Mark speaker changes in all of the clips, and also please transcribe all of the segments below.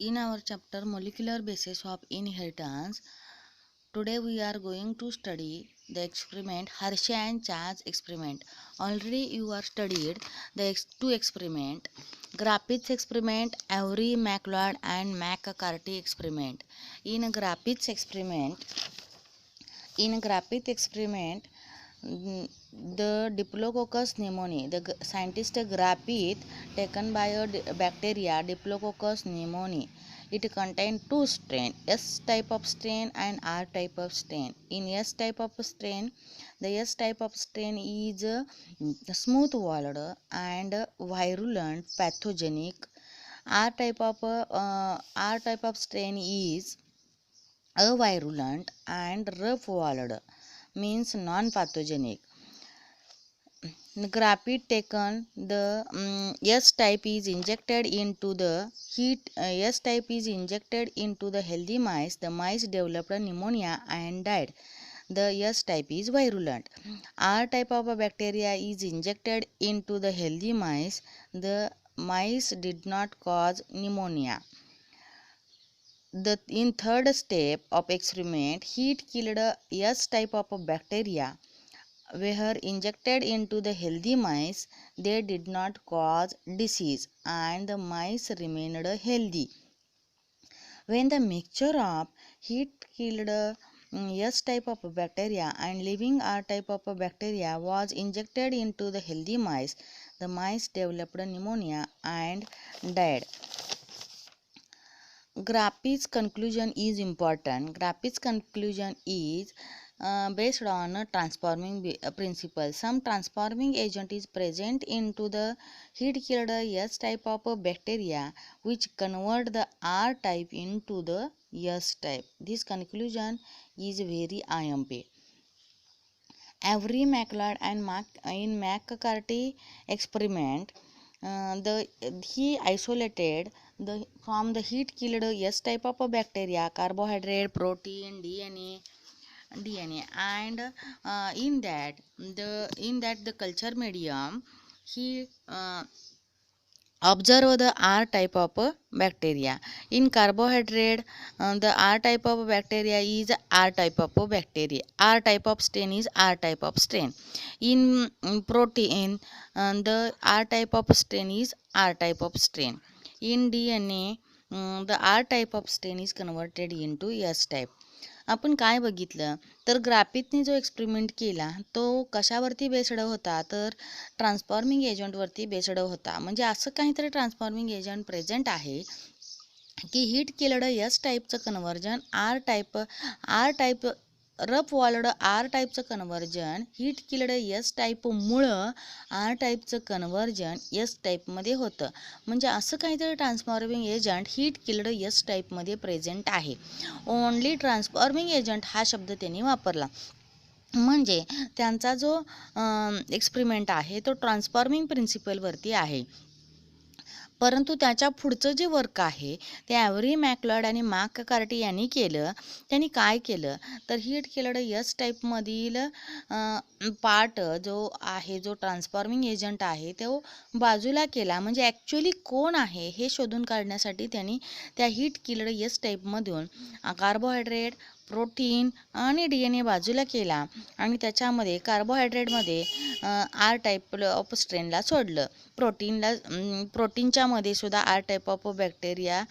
Speaker 1: In our chapter Molecular Basis of Inheritance, today we are going to study the experiment Hershey and Chase experiment. Already you are studied the two experiment, Griffiths experiment, Avery, MacLeod and McCarthy experiment. In Griffiths experiment, the Diplococcus pneumoniae, the scientist Griffith taken by a bacteria Diplococcus pneumoniae. It contains two strains, S type of strain and R type of strain. In S type of strain, the S type of strain is smooth-walled and virulent pathogenic. R type of strain is avirulent and rough-walled, means non-pathogenic. Griffith taken the S type is injected into the S type is injected into the healthy mice. The mice developed pneumonia and died. The S type is virulent. R type of a bacteria is injected into the healthy mice. The mice did not cause pneumonia. In third step of experiment, heat killed a S type of a bacteria were injected into the healthy mice. They did not cause disease and the mice remained healthy. When the mixture of heat killed S type of bacteria and living R type of bacteria was injected into the healthy mice, the mice developed pneumonia and died. Griffith's conclusion is important. Griffith's conclusion is based on a transforming principle. Some transforming agent is present into the heat killed S type of bacteria which convert the R type into the S type. This conclusion is very IMP. Avery, MacLeod and in McCarthy experiment, he isolated from the heat killed S type of bacteria carbohydrate, protein, DNA, and in that the culture medium he observe the R type of bacteria. In carbohydrate, the R type of bacteria is R type of bacteria. R type of strain is R type of strain. In protein, the R type of strain is R type of strain. In DNA, the R type of strain is converted into S type. आपण काय बघितलं तर ग्राफिथने जो experiment केला तो कशावरती based होता तर transforming एजंटवरती based होता. म्हणजे असं काहीतरी ट्रान्सफॉर्मिंग एजंट प्रेझेंट आहे की हीट केलेलं एस टाईपचं कन्व्हर्जन आर टाईप रफ वॉल्ड आर टाईपचं कन्व्हर्जन हीट केलेलं एस टाईपमुळं आर टाईपचं कन्व्हर्जन एस टाईपमध्ये होतं. म्हणजे असं काहीतरी ट्रान्सफॉर्मिंग एजंट हीट केलेलं एस टाईपमध्ये प्रेझेंट आहे. ओनली ट्रान्सफॉर्मिंग एजंट हा शब्द त्यांनी वापरला. म्हणजे त्यांचा जो एक्सपेरिमेंट आहे तो ट्रान्सफॉर्मिंग प्रिन्सिपलवरती आहे. परंतु त्याच्या पुढचं जे वर्क आहे ते ॲव्हरी, मॅकलॉड आणि McCarthy यांनी केलं. त्यांनी काय केलं तर हीट केलेलं एस टाईपमधील पार्ट जो आहे जो ट्रान्सफॉर्मिंग एजंट आहे तो बाजूला केला. म्हणजे ॲक्च्युली कोण आहे हे शोधून काढण्यासाठी त्यांनी त्या हीट केलेलं एस टाईपमधून कार्बोहायड्रेट, प्रोटीन आणि DNA बाजूला केला आणि त्याच्यामध्ये कार्बोहायड्रेटमध्ये आर टाईप ऑफ स्ट्रेनला सोडलं. प्रोटीनच्या मध्ये सुद्धा आर टाईप ऑफ बॅक्टेरिया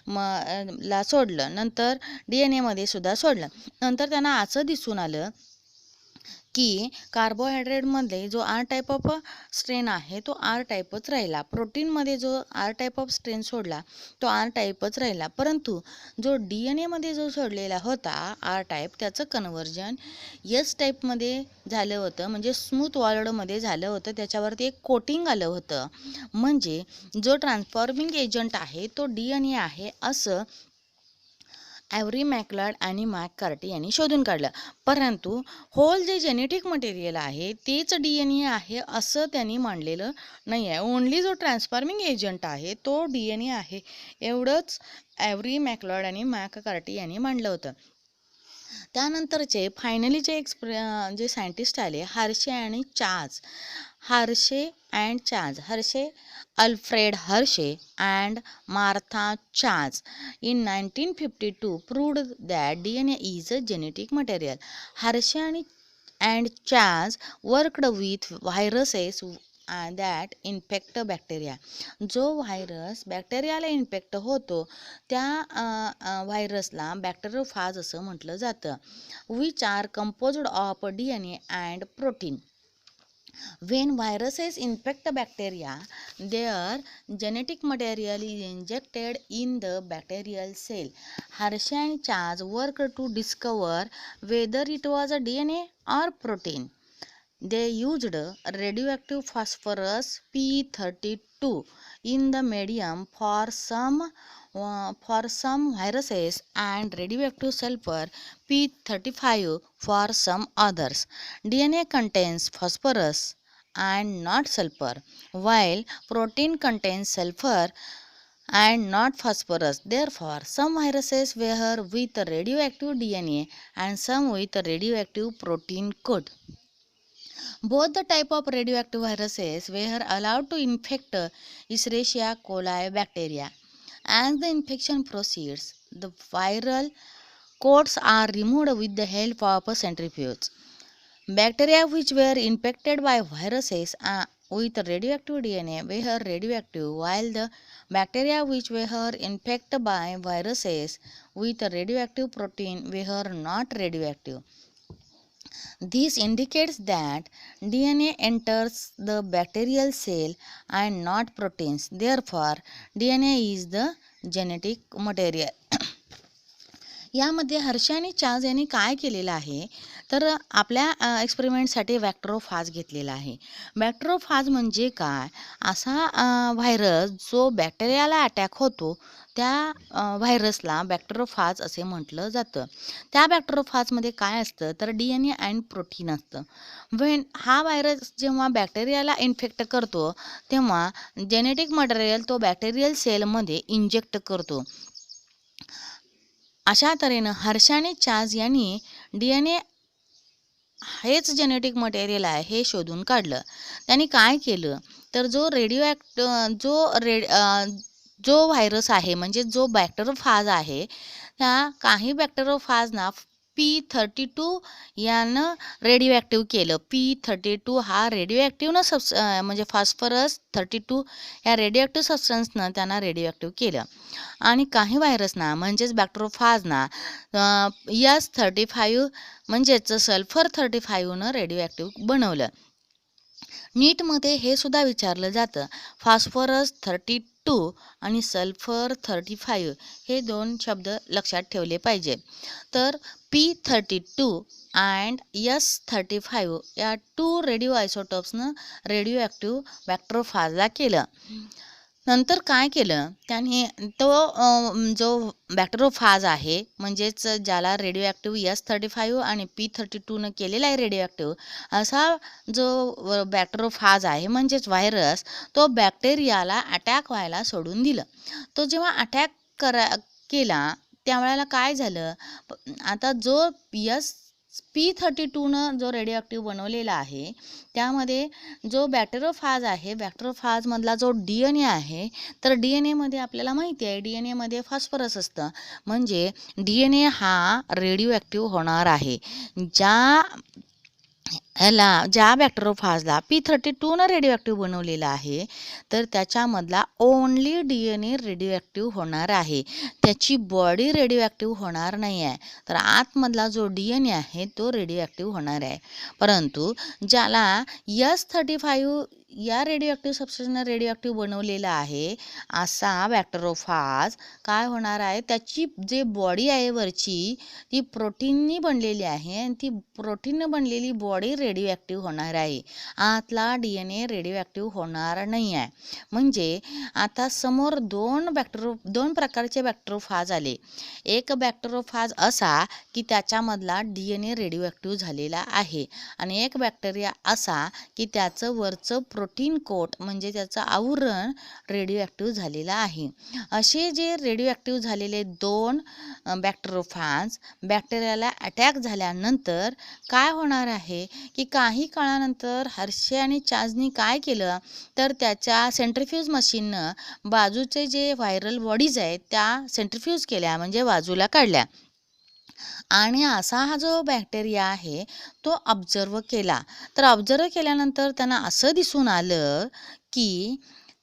Speaker 1: ला सोडलं. नंतर DNA मध्ये सुद्धा सोडलं. नंतर त्यांना असं दिसून आलं की कार्बोहायड्रेटमध्ये जो आर टाईप ऑफ स्ट्रेन आहे तो आर टाईपच राहिला. प्रोटीनमध्ये जो आर टाईप ऑफ स्ट्रेन सोडला तो आर टाईपच राहिला. परंतु जो DNA मध्ये जो सोडलेला होता आर टाईप त्याचं कन्व्हर्जन एस टाईपमध्ये झालं होतं. म्हणजे स्मूथ वॉल्डमध्ये झालं होतं. त्याच्यावरती एक कोटिंग आलं होतं. म्हणजे जो ट्रान्सफॉर्मिंग एजंट आहे तो DNA आहे असं ॲव्हरी, मॅकलॉड आणि McCarthy यांनी शोधून काढलं. परंतु होल जे जेनेटिक मटेरियल आहे तेच DNA आहे असं त्यांनी मांडलेलं नाही आहे. ओन्ली जो ट्रान्सफॉर्मिंग एजंट आहे तो DNA आहे एवढंच ॲव्हरी, मॅकलॉड आणि McCarthy यांनी मांडलं होतं. त्यानंतरचे फायनली जे सायंटिस्ट आले हार्शे आणि Charles. Hershey and Charles. Alfred Hershey and Martha Charles in 1952 proved that DNA is a genetic material. Hershey and Charles worked with viruses that infect bacteria. जो व्हायरस बॅक्टेरियाला इन्फेक्ट होतो त्या व्हायरसला बॅक्टेरियोफाज असं म्हटलं जातं. Which are composed of DNA and protein. When viruses infect bacteria, their genetic material is injected in the bacterial cell. Hershey and Chase worked to discover whether it was a DNA or protein. They used radioactive phosphorus P32 in the medium for some viruses and radioactive sulfur P35 for some others. DNA contains phosphorus and not sulfur, while protein contains sulfur and not phosphorus. Therefore, some viruses were with radioactive DNA and some with radioactive protein code. Both the type of radioactive viruses were allowed to infect Escherichia coli bacteria. As the infection proceeds, the viral coats are removed with the help of a centrifuge. Bacteria which were infected by viruses with radioactive DNA were radioactive, while the bacteria which were infected by viruses with radioactive protein were not radioactive. This indicates that DNA enters the bacterial cell and not proteins. Therefore, DNA is the genetic material. यामध्ये Hershey आणि Charles यांनी काय केलेलं आहे तर आपल्या एक्सपेरिमेंटसाठी बॅक्टेरियोफाज घेतलेला आहे. बॅक्टेरियोफाज म्हणजे काय, असा व्हायरस जो बॅक्टेरियाला अटॅक होतो त्या व्हायरसला बॅक्टेरियोफाज असे म्हटलं जातं. त्या बॅक्टेरियोफाजमध्ये काय असतं तर DNA अँड प्रोटीन असतं. हा व्हायरस जेव्हा बॅक्टेरियाला इन्फेक्ट करतो तेव्हा जेनेटिक मटेरियल तो बॅक्टेरियल सेलमध्ये इंजेक्ट करतो. अशा तऱ्हेनं हर्षे आणि चार्ल्स यांनी DNA हेच जेनेटिक मटेरियल आहे हे शोधून काढलं. त्यांनी काय केलं तर जो व्हायरस आहे म्हणजे जो बॅक्टेरियोफाज आहे त्या काही बॅक्टेरियोफाजना P32 यानं रेडिओ केलं. P32 हा रेडिओ म्हणजे फॉस्फरस 32 या रेडिओ सबस्टन्सनं त्यांना रेडिओ केलं. आणि काही व्हायरसना म्हणजेच बॅक्टेरियोफाजना S35 म्हणजेच सल्फर 35नं रेडिओ बनवलं. नीटमध्ये हे सुद्धा विचारलं जातं. फॉस्फरस 32 आणि सल्फर 35 हे दोन शब्द लक्षात ठेवले पाहिजे. तर P32 अँड S35 या 2 रेडिओ आयसोटोप्सनं रेडिओ बॅक्टेरियोफाजला केलं. नंतर काय केलं त्यांनी तो जो बॅक्टेरियोफाज आहे म्हणजेच ज्याला रेडिओ S35 आणि P32नं केलेला आहे रेडिओ असा जो बॅक्टेरियोफाज आहे म्हणजेच व्हायरस तो बॅक्टेरियाला अटॅक व्हायला सोडून दिलं. तो जेव्हा अटॅक केला त्यावेळेला काय झालं आता जो P32नं जो रेडिओ बनवलेला आहे त्यामध्ये जो बॅक्टेरियोफाज आहे बॅक्टेरियोफाजमधला जो DNA आहे तर DNA आपल्याला माहिती आहे DNA फॉस्फरस असतं. म्हणजे DNA हा रेडिओ होणार आहे. ज्या बॅक्टेरियोफाजला P32नं रेडिओ बनवलेला आहे तर त्याच्यामधला ओन्ली DNA रेडिओ होणार आहे. त्याची बॉडी रेडिओ होणार नाही आहे. तर आतमधला जो DNA आहे तो रेडिओ होणार आहे. परंतु ज्याला S35 या रेडिओ सबस्टन्सनं रेडिओ बनवलेला आहे असा बॅक्टेरियोफाज काय होणार आहे त्याची जे बॉडी आहे वरची ती प्रोटीननी बनलेली आहे आणि ती प्रोटीननं बनलेली बॉडी रेडिओ होणार आहे. आतला DNA रेडिओ होणार नाही आहे. म्हणजे आता समोर दोन प्रकारचे बॅक्टेरियोफाज आले. एक बॅक्टेरियोफाज असा की त्याच्यामधला DNA रेडिओ झालेला आहे आणि एक बॅक्टेरिया असा की त्याचं वरचं प्रोटीन कोट म्हणजे त्याचं आवरण रेडिओ ॲक्टिव्ह झालेलं आहे. असे जे रेडिओ ॲक्टिव्ह झालेले 2 बॅक्टेरोफॅज बॅक्टेरियाला अटॅक झाल्यानंतर काय होणार आहे की काही काळानंतर हर्षे आणि चाजनी काय केलं तर त्याच्या सेंट्रिफ्यूज मशीननं बाजूचे जे व्हायरल बॉडीज आहेत त्या सेंट्रिफ्यूज केल्या म्हणजे बाजूला काढल्या. आणि असा हा जो बॅक्टेरिया आहे तो ऑब्झर्व केला. तर ऑब्झर्व केल्यानंतर त्यांना असं दिसून आलं की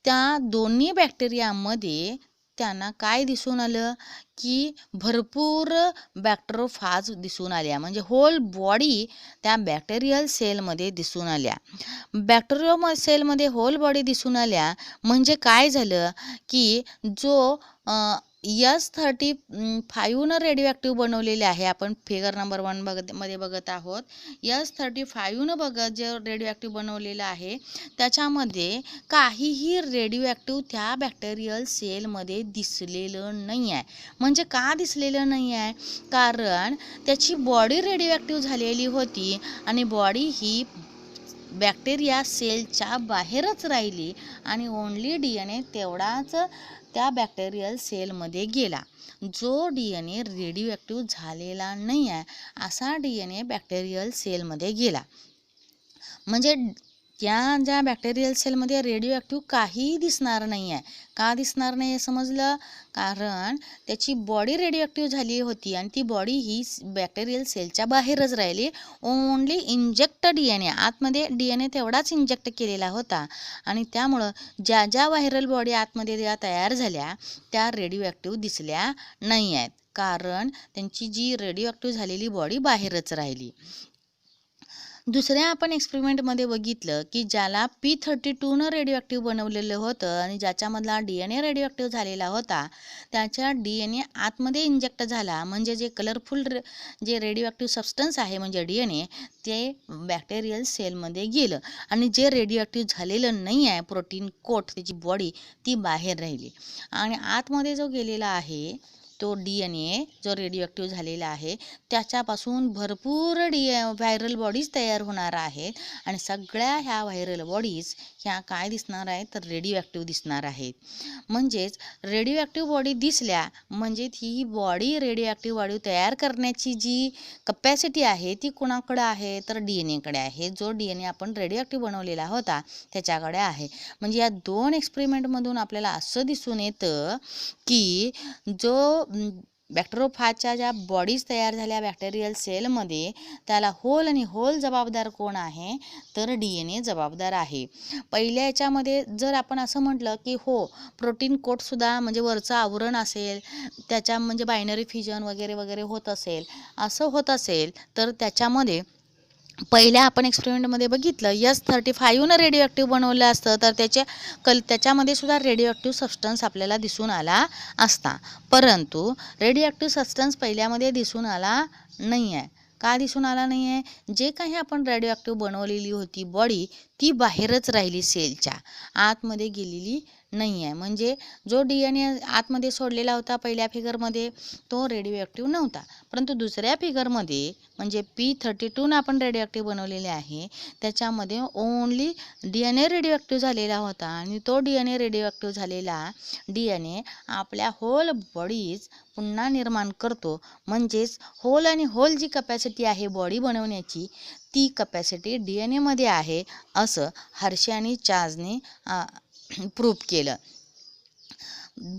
Speaker 1: त्या दोन्ही बॅक्टेरियामध्ये त्यांना काय दिसून आलं की भरपूर बॅक्टेरोफाज दिसून आल्या म्हणजे होल बॉडी त्या बॅक्टेरियल सेलमध्ये दिसून आल्या. बॅक्टेरियल सेलमध्ये होल बॉडी दिसून आल्या म्हणजे काय झालं की जो S35 रेडिओ ॲक्टिव्ह बनवलेले आहे. आपण फिगर नंबर 1 मध्ये बघत आहोत. S35 जे रेडिओ ॲक्टिव्ह बनवलेलं आहे त्याच्यामध्ये काहीही रेडिओ ॲक्टिव्ह त्या बॅक्टेरियल सेलमध्ये दिसलेलं नाही आहे. म्हणजे का दिसलेलं नाही आहे कारण त्याची बॉडी रेडिओ ॲक्टिव्ह झालेली होती आणि बॉडी ही बॅक्टेरिया सेलच्या बाहेरच राहिली आणि ओन्ली DNA तेवढाच त्या बॅक्टेरियल सेलमध्ये गेला. जो DNA रेडिओ ॲक्टिव्ह झालेला नाही आहे असा DNA बॅक्टेरियल सेलमध्ये गेला. म्हणजे त्या ज्या बॅक्टेरियल सेलमध्ये रेडिओ ॲक्टिव्ह काहीही दिसणार नाही आहे. का दिसणार नाही हे समजलं कारण त्याची बॉडी रेडिओ ॲक्टिव्ह झाली होती आणि ती बॉडी ही बॅक्टेरियल सेलच्या बाहेरच राहिली. ओन्ली इंजेक्ट DNA आतमध्ये DNA तेवढाच इंजेक्ट केलेला होता आणि त्यामुळं ज्या ज्या व्हायरल बॉडी आतमध्ये ज्या तयार झाल्या त्या रेडिओ ॲक्टिव्ह दिसल्या नाही आहेत कारण त्यांची जी रेडिओ ॲक्टिव्ह झालेली बॉडी बाहेरच राहिली. दुसऱ्या आपण एक्सपेरिमेंटमध्ये बघितलं की ज्याला P32 रेडिओ ॲक्टिव्ह बनवलेलं होतं आणि ज्याच्यामधला DNA रेडिओ ॲक्टिव्ह झालेला होता त्याच्या DNA आतमध्ये इंजेक्ट झाला म्हणजे जे कलरफुल जे रेडिओ ॲक्टिव्ह सबस्टन्स आहे म्हणजे DNA ते बॅक्टेरियल सेलमध्ये गेलं आणि जे रेडिओ ॲक्टिव्ह झालेलं नाही आहे प्रोटीन कोट त्याची बॉडी ती बाहेर राहिली आणि आतमध्ये जो गेलेला आहे तो DNA जो रेडिओ ॲक्टिव्ह झालेला आहे त्याच्यापासून भरपूर व्हायरल बॉडीज तयार होणार आहेत आणि सगळ्या ह्या व्हायरल बॉडीज ह्या काय दिसणार आहेत तर रेडिओ ॲक्टिव्ह दिसणार आहेत. म्हणजेच रेडिओ ॲक्टिव्ह बॉडी दिसल्या म्हणजे ही बॉडी रेडिओ ॲक्टिव्ह बॉडी तयार करण्याची जी कपॅसिटी आहे ती कुणाकडे आहे तर DNAकडे आहे. जो DNA आपण रेडिओ ॲक्टिव्ह बनवलेला होता त्याच्याकडे आहे. म्हणजे या 2 एक्सपेरिमेंटमधून आपल्याला असं दिसून येतं की जो बॅक्टेरोफाजच्या ज्या बॉडीज तयार झाल्या बॅक्टेरियल सेलमध्ये त्याला होल आणि होल जबाबदार कोण आहे तर DNA जबाबदार आहे. पहिल्या याच्यामध्ये जर आपण असं म्हटलं की हो प्रोटीन कोटसुद्धा म्हणजे वरचं आवरण असेल त्याच्या म्हणजे बायनरी फिजन वगैरे वगैरे होत असेल असं होत असेल तर त्याच्यामध्ये पहिल्या आपण एक्सपेरिमेंटमध्ये बघितलं S35 रेडिओ ॲक्टिव्ह बनवलं असतं तर त्याच्यामध्ये सुद्धा रेडिओ ॲक्टिव्ह सबस्टन्स आपल्याला दिसून आला असता. परंतु रेडिओ ॲक्टिव्ह सबस्टन्स पहिल्यामध्ये दिसून आला नाही आहे. का दिसून आला नाही आहे जे काही आपण रेडिओ ॲक्टिव्ह बनवलेली होती बॉडी ती बाहेरच राहिली सेलच्या आतमध्ये गेलेली नाही आहे. म्हणजे जो DNA आतमध्ये सोडलेला होता पहिल्या फिगरमध्ये तो रेडिओ ॲक्टिव्ह नव्हता. परंतु दुसऱ्या फिगरमध्ये म्हणजे P32 आपण रेडिओ ॲक्टिव्ह बनवलेले आहे त्याच्यामध्ये ओन्ली DNA रेडिओ ॲक्टिव्ह झालेला होता आणि तो DNA रेडिओ ॲक्टिव्ह झालेला DNA आपल्या होल बॉडीज पुन्हा निर्माण करतो. म्हणजेच होल आणि होल जी कपॅसिटी आहे बॉडी बनवण्याची ती कपॅसिटी DNA मध्ये आहे असं हर्षे आणि चाजने प्रूव्ह केलं.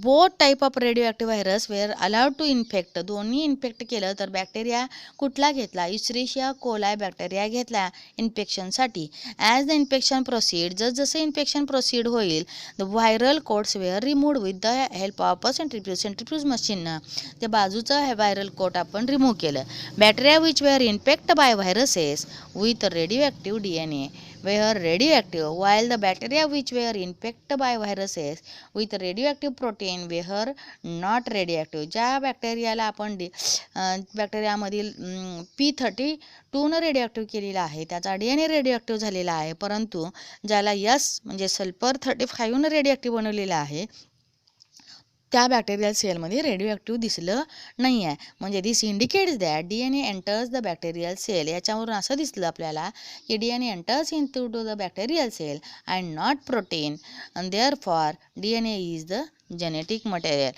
Speaker 1: Both type of radioactive virus were allowed to infect दोन्ही इन्फेक्ट केलं तर बॅक्टेरिया कुठला घेतला इश्रिशिया कोलाई बॅक्टेरिया घेतला इन्फेक्शनसाठी. ॲज द इन्फेक्शन प्रोसीड जसं इन्फेक्शन प्रोसीड होईल the viral coats were removed with the help of centrifuge मशीननं ते बाजूचं व्हायरल कोट आपण रिमूव्ह केलं. Bacteria which were infect by viruses with radioactive DNA were radioactive while the bacteria which were infected by viruses with radioactive protein were not radioactive. ज्या बॅक्टेरियाला आपण बॅक्टेरियामधील P32 radio केलेला आहे त्याचा DNA radio झालेला आहे परंतु ज्याला S म्हणजे सल्फर 35 रेडिओ बनवलेला आहे त्या बॅक्टेरियल सेलमध्ये रेडिओ ॲक्टिव्ह दिसलं नाही आहे. म्हणजे this indicates that DNA enters the bacterial cell. याच्यावरून असं दिसलं आपल्याला की DNA enters into the bacterial cell and not protein, and therefore DNA is the genetic material.